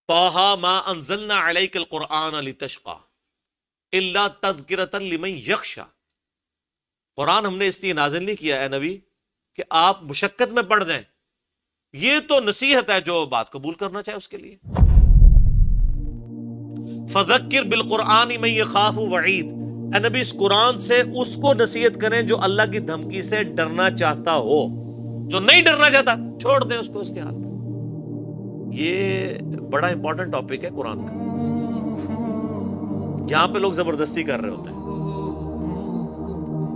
طٰہٰ ما انزلنا علیک القرآن لتشقیٰ الا تذکرۃ لمن یخشیٰ۔ قرآن ہم نے اس لیے نازل نہیں کیا اے نبی کہ آپ مشقت میں پڑ جائیں، یہ تو نصیحت ہے جو بات قبول کرنا چاہے اس کے لیے۔ فذکر بالقرآن من یخاف وعید، اے نبی اس قرآن سے اس کو نصیحت کریں جو اللہ کی دھمکی سے ڈرنا چاہتا ہو، جو نہیں ڈرنا چاہتا چھوڑ دیں اس کو اس کے حال میں۔ یہ بڑا امپورٹنٹ ٹاپک ہے قرآن کا، یہاں پہ لوگ زبردستی کر رہے ہوتے ہیں،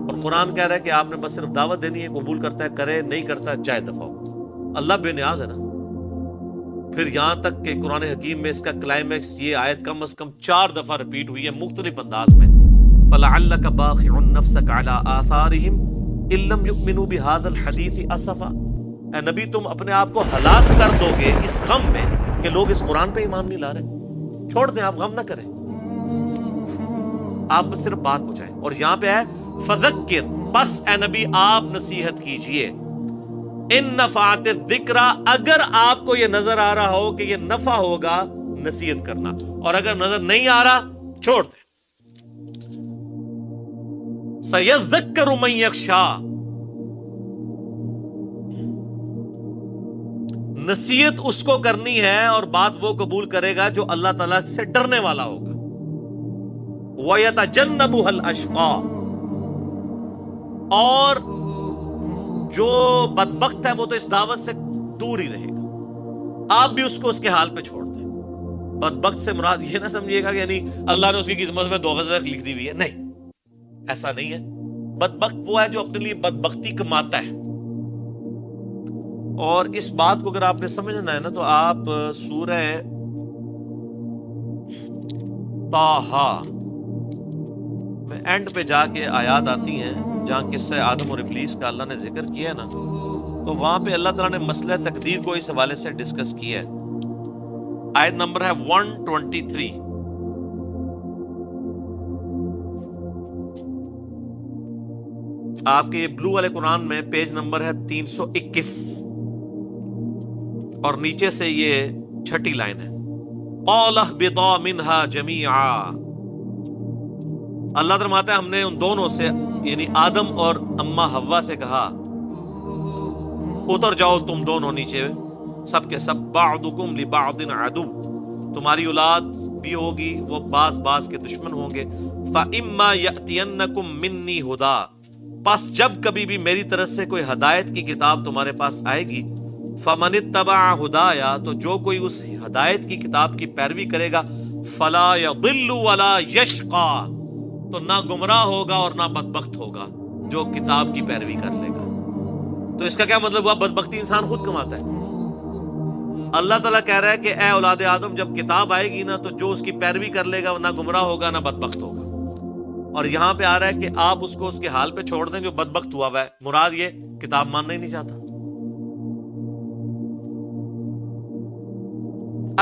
اور قرآن کہہ رہا ہے کہ آپ نے بس صرف دعوت دینی ہے، قبول کرتا ہے کرے، نہیں کرتا جائے دفعہ ہو۔ اللہ بے نیاز ہے نا۔ پھر یہاں تک کہ قرآن حکیم میں اس کا کلائمیکس یہ آیت کم از کم 4 دفعہ ریپیٹ ہوئی ہے مختلف انداز میں، فَلَعَلَّكَ بَاخِعٌ نَفْسَكَ عَلَىٰ آثَارِهِمْ إِن لَّمْ يُؤْمِنُوا بِهَٰذَا الْحَدِيثِ أَسَفًا۔ اے نبی تم اپنے آپ کو ہلاک کر دو گے اس غم میں کہ لوگ اس قرآن پہ ایمان نہیں لا رہے۔ چھوڑ دیں، آپ غم نہ کریں، آپ بس صرف بات پہنچائیں۔ اور یہاں پہ ہے فذکر، بس اے نبی آپ نصیحت کیجئے، ان نفعت الذکرى، اگر آپ کو یہ نظر آ رہا ہو کہ یہ نفع ہوگا نصیحت کرنا، اور اگر نظر نہیں آ رہا چھوڑ دیں۔ سیذکر من یخشی، نصیحت اس کو کرنی ہے اور بات وہ قبول کرے گا جو اللہ تعالیٰ سے ڈرنے والا ہوگا۔ وَيَتَجَنَّبُهَا الْأَشْقَى، اور جو بدبخت ہے وہ تو اس دعوت سے دور ہی رہے گا۔ آپ بھی اس کو اس کے حال پہ چھوڑ دیں۔ بدبخت سے مراد یہ نہ سمجھیے گا کہ یعنی اللہ نے اس کی قسمت میں 2 غزل لکھ دی ہوئی ہے، نہیں، ایسا نہیں ہے۔ بدبخت وہ ہے جو اپنے لیے بدبختی کماتا ہے۔ اور اس بات کو اگر آپ نے سمجھنا ہے نا تو آپ سورہ طٰہٰ میں اینڈ پہ جا کے آیات آتی ہیں جہاں قصہ آدم اور ابلیس کا اللہ نے ذکر کیا ہے نا، تو وہاں پہ اللہ تعالیٰ نے مسئلہ تقدیر کو اس حوالے سے ڈسکس کیا ہے۔ آیت نمبر ہے 123۔ آپ کے یہ بلو والے قرآن میں پیج نمبر ہے 321، اور نیچے سے یہ 6ٹھی لائن ہے، قَالَ اهْبِطَا مِنْهَا جَمِيعًا۔ اللہ فرماتا ہے ہم نے ان دونوں سے یعنی آدم اور اماں حوا سے کہا اتر جاؤ تم دونوں نیچے سب کے سب، بعضکم لبعض عدو، تمہاری اولاد بھی ہوگی وہ بعض کے دشمن ہوں گے۔ فَإِمَّا يَأْتِيَنَّكُم مِّنِّي هُدًى، پس جب کبھی بھی میری طرف سے کوئی ہدایت کی کتاب تمہارے پاس آئے گی، فَمَنِ اتَّبَعَ هُدَايَا، تو جو کوئی اس ہدایت کی کتاب کی پیروی کرے گا، فَلَا يَضِلُّ وَلَا يَشْقَى، تو نہ گمراہ ہوگا اور نہ بدبخت ہوگا جو کتاب کی پیروی کر لے گا۔ تو اس کا کیا مطلب ہوا؟ بدبختی انسان خود کماتا ہے۔ اللہ تعالیٰ کہہ رہا ہے کہ اے اولاد آدم جب کتاب آئے گی نا تو جو اس کی پیروی کر لے گا نہ گمراہ ہوگا نہ بدبخت ہوگا۔ اور یہاں پہ آ رہا ہے کہ آپ اس کو اس کے حال پہ چھوڑ دیں جو بدبخت ہوا ہے، مراد یہ کتاب ماننا ہی نہیں چاہتا۔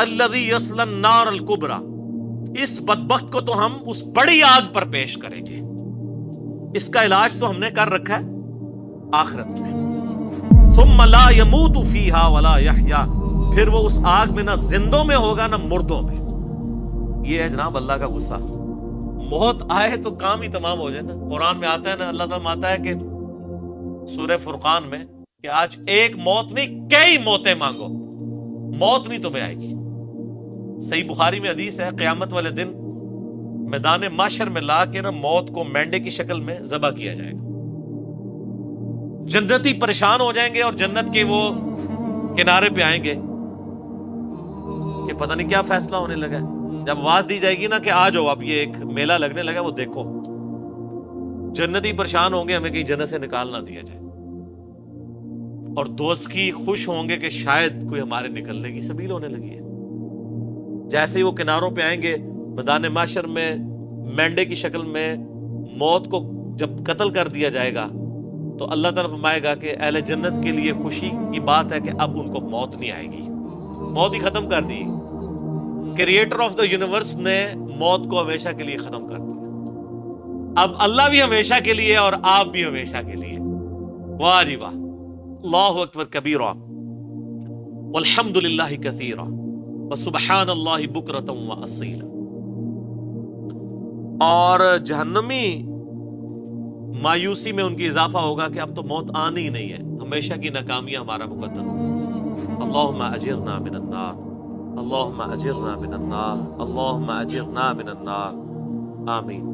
الذی یصلی النار الکبریٰ، اس بدبخت کو تو ہم اس بڑی آگ پر پیش کریں گے، اس کا علاج تو ہم نے کر رکھا ہے آخرت میں۔ ثم لا يموت فیہا ولا یحییٰ، پھر وہ اس آگ میں نہ زندوں میں ہوگا نہ مردوں میں۔ یہ ہے جناب اللہ کا غصہ، موت آئے تو کام ہی تمام ہو جائے نا۔ قرآن میں آتا ہے نا، اللہ تعالیٰ آتا ہے کہ سورہ فرقان میں کہ آج ایک موت نہیں کئی موتیں مانگو، موت نہیں تمہیں آئے گی۔ صحیح بخاری میں حدیث ہے قیامت والے دن میدان محشر میں لا کے نا موت کو مینڈے کی شکل میں ذبح کیا جائے گا۔ جنتی پریشان ہو جائیں گے اور جنت کے وہ کنارے پہ آئیں گے کہ پتہ نہیں کیا فیصلہ ہونے لگا ہے۔ جب آواز دی جائے گی نا کہ آ جاؤ اب یہ ایک میلہ لگنے لگا وہ دیکھو، جنتی پریشان ہوں گے ہمیں کہیں جنت سے نکال نہ دیا جائے، اور دوزخی خوش ہوں گے کہ شاید کوئی ہمارے نکلنے کی سبیل ہونے لگی ہے۔ جیسے ہی وہ کناروں پہ آئیں گے میدان محشر میں مینڈے کی شکل میں موت کو جب قتل کر دیا جائے گا تو اللہ تعالیٰ فرمائے گا کہ اہل جنت کے لیے خوشی کی بات ہے کہ اب ان کو موت نہیں آئے گی، موت ہی ختم کر دی۔ کریٹر آف دا یونیورس نے موت کو ہمیشہ کے لیے ختم کر دیا، اب اللہ بھی ہمیشہ کے لیے اور آپ بھی ہمیشہ کے لیے۔ واہ جی واہ، اللہ اکبر کبیرہ والحمد للہ کثیرہ وسبحان اللہ بکرۃ واصیلا، اور جہنمی مایوسی میں ان کی اضافہ ہوگا کہ اب تو موت آنی ہی نہیں ہے، ہمیشہ کی ناکامیاں ہمارا مقدر ہوگا۔ اللہم اجرنا من النار، اللہم اجرنا من النار، اللہم اجرنا من النار، آمین۔